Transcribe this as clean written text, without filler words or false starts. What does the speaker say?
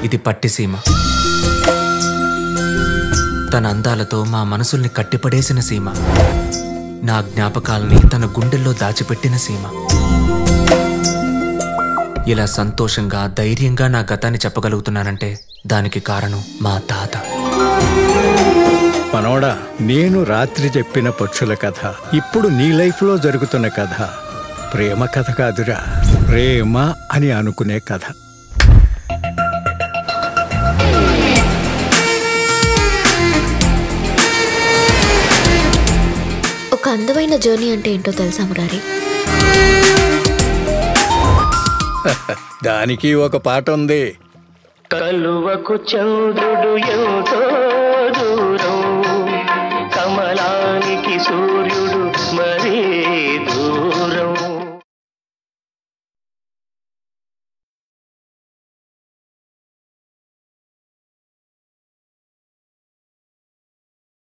ఇది పట్టిసీమ. తన అందాలతో మా మనసుల్ని కట్టిపడేసిన సీమ. నా జ్ఞాపకాల్ని తన గుండెల్లో దాచిపెట్టిన సీమ. ఇలా సంతోషంగా ధైర్యంగా నా గతాన్ని చెప్పగలుగుతున్నానంటే దానికి కారణం మా తాత. మనోడా, నేను రాత్రి చెప్పిన పక్షుల కథ ఇప్పుడు నీ లైఫ్లో జరుగుతున్న కథ ప్రేమ కథ కాదురా, ప్రేమ అని అనుకునే కథ. ఒక అందమైన జర్నీ అంటే ఏంటో తెలుసా మురారి? దానికి ఒక పాట ఉంది. కలువకు చంద్రుడు ఎంతో